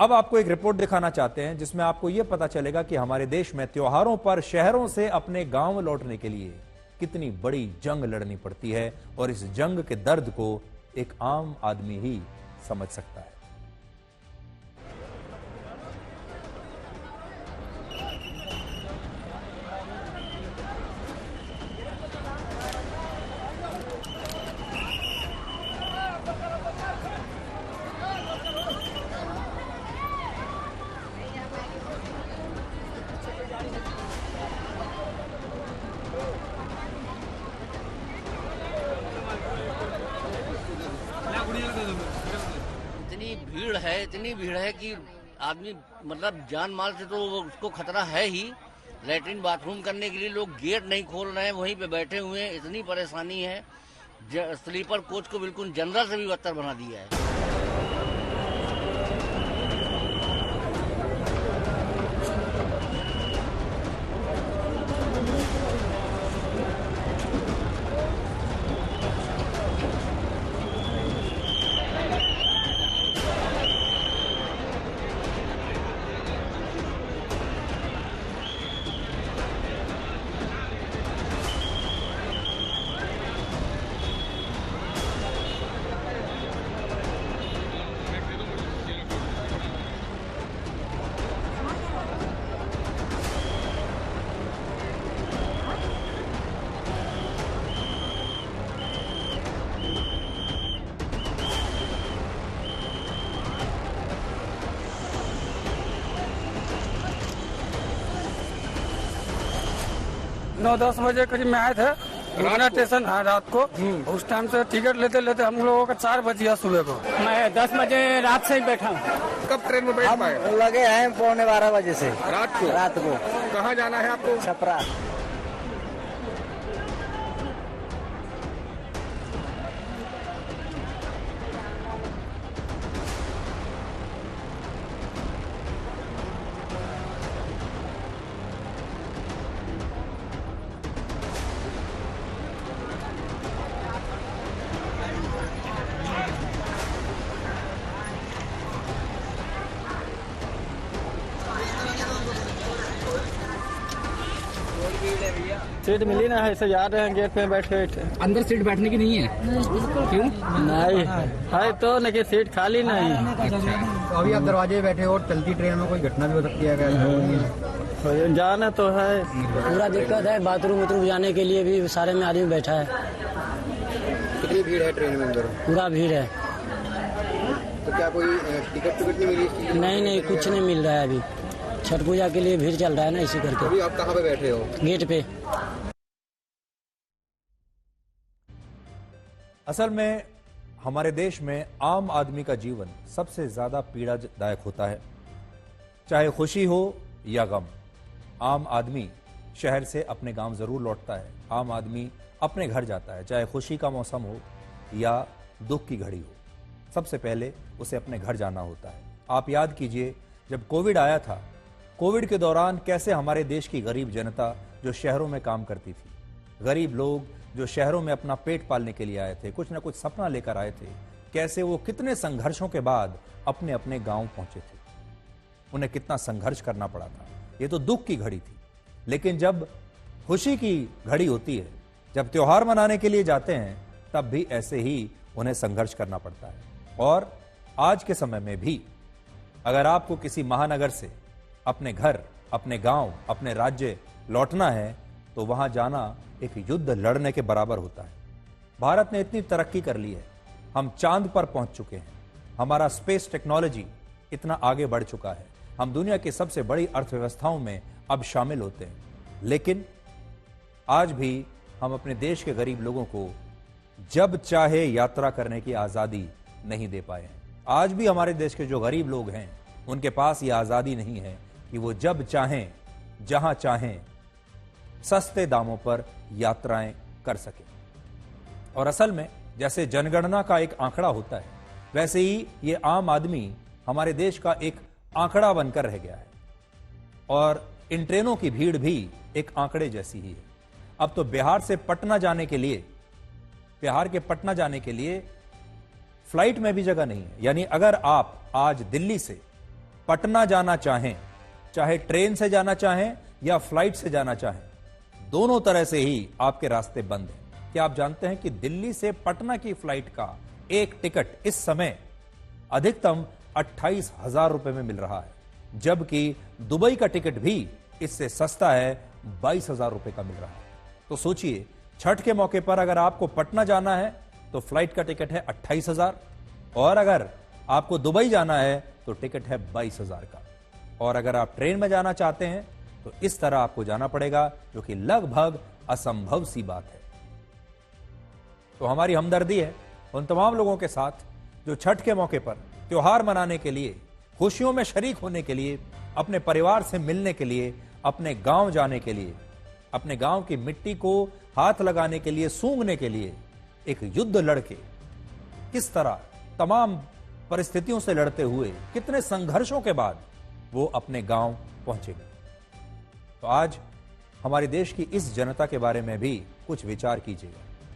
अब आपको एक रिपोर्ट दिखाना चाहते हैं जिसमें आपको यह पता चलेगा कि हमारे देश में त्योहारों पर शहरों से अपने गांव लौटने के लिए कितनी बड़ी जंग लड़नी पड़ती है और इस जंग के दर्द को एक आम आदमी ही समझ सकता है। इतनी भीड़ है कि आदमी मतलब जान माल से तो उसको खतरा है ही। लैट्रिन बाथरूम करने के लिए लोग गेट नहीं खोल रहे हैं, वहीं पे बैठे हुए हैं। इतनी परेशानी है, स्लीपर कोच को बिल्कुल जनरल से भी बदतर बना दिया है। नौ 10 बजे करीब में आए थे मुंगना स्टेशन। हाँ, रात को। उस टाइम से टिकट लेते लेते हम लोगों का 4 बज गया सुबह को। मैं 10 बजे रात से ही बैठा हूँ। कब ट्रेन में बैठ पाए? लगे हैं 11:15 बजे से। रात को कहाँ जाना है आपको? छपरा। सीट मिली ना, ऐसे जा रहे हैं गेट पे बैठे बैठे। अंदर सीट बैठने की नहीं है? क्यों नहीं है तो, लेकिन सीट खाली नहीं। तो अभी आप दरवाजे में बैठे हो और चलती ट्रेन में कोई घटना भी हो सकती है? जाना तो है, पूरा दिक्कत है। बाथरूम वाथरूम जाने के लिए भी सारे में आदमी बैठा है। कितनी भीड़ है ट्रेन में अंदर? पूरा भीड़ है। तो क्या कोई टिकट नहीं मिली? नहीं, कुछ नहीं मिल रहा है अभी। छठ पूजा के लिए भीड़ चल रहा है ना, इसी करके। अभी आप कहाँ पे बैठे हो? गेट पे। असल में हमारे देश में आम आदमी का जीवन सबसे ज्यादा पीड़ादायक होता है, चाहे खुशी हो या गम। आम आदमी शहर से अपने गांव जरूर लौटता है। आम आदमी अपने घर जाता है, चाहे खुशी का मौसम हो या दुख की घड़ी हो। सबसे पहले उसे अपने घर जाना होता है। आप याद कीजिए, जब कोविड आया था, कोविड के दौरान कैसे हमारे देश की गरीब जनता जो शहरों में काम करती थी, गरीब लोग जो शहरों में अपना पेट पालने के लिए आए थे, कुछ ना कुछ सपना लेकर आए थे, कैसे वो कितने संघर्षों के बाद अपने अपने गांव पहुंचे थे। उन्हें कितना संघर्ष करना पड़ा था। ये तो दुख की घड़ी थी। लेकिन जब खुशी की घड़ी होती है, जब त्योहार मनाने के लिए जाते हैं, तब भी ऐसे ही उन्हें संघर्ष करना पड़ता है। और आज के समय में भी अगर आपको किसी महानगर से अपने घर, अपने गांव, अपने राज्य लौटना है, तो वहां जाना एक युद्ध लड़ने के बराबर होता है। भारत ने इतनी तरक्की कर ली है, हम चांद पर पहुंच चुके हैं, हमारा स्पेस टेक्नोलॉजी इतना आगे बढ़ चुका है, हम दुनिया की सबसे बड़ी अर्थव्यवस्थाओं में अब शामिल होते हैं। लेकिन आज भी हम अपने देश के गरीब लोगों को जब चाहे यात्रा करने की आजादी नहीं दे पाए हैं। आज भी हमारे देश के जो गरीब लोग हैं, उनके पास यह आजादी नहीं है कि वो जब चाहें, जहां चाहें, सस्ते दामों पर यात्राएं कर सकें। और असल में जैसे जनगणना का एक आंकड़ा होता है, वैसे ही ये आम आदमी हमारे देश का एक आंकड़ा बनकर रह गया है। और इन ट्रेनों की भीड़ भी एक आंकड़े जैसी ही है। अब तो बिहार से पटना जाने के लिए, बिहार के पटना जाने के लिए फ्लाइट में भी जगह नहीं है। यानी अगर आप आज दिल्ली से पटना जाना चाहें, चाहे ट्रेन से जाना चाहें या फ्लाइट से जाना चाहें, दोनों तरह से ही आपके रास्ते बंद हैं। क्या आप जानते हैं कि दिल्ली से पटना की फ्लाइट का एक टिकट इस समय अधिकतम 28,000 रुपए में मिल रहा है, जबकि दुबई का टिकट भी इससे सस्ता है, 22,000 रुपए का मिल रहा है। तो सोचिए, छठ के मौके पर अगर आपको पटना जाना है तो फ्लाइट का टिकट है 28,000, और अगर आपको दुबई जाना है तो टिकट है 22,000 का। और अगर आप ट्रेन में जाना चाहते हैं तो इस तरह आपको जाना पड़ेगा, जो कि लगभग असंभव सी बात है। तो हमारी हमदर्दी है उन तमाम लोगों के साथ जो छठ के मौके पर त्योहार मनाने के लिए, खुशियों में शरीक होने के लिए, अपने परिवार से मिलने के लिए, अपने गांव जाने के लिए, अपने गांव की मिट्टी को हाथ लगाने के लिए, सूंघने के लिए एक युद्ध लड़के किस तरह तमाम परिस्थितियों से लड़ते हुए, कितने संघर्षों के बाद वो अपने गांव पहुंचेंगे। तो आज हमारे देश की इस जनता के बारे में भी कुछ विचार कीजिएगा।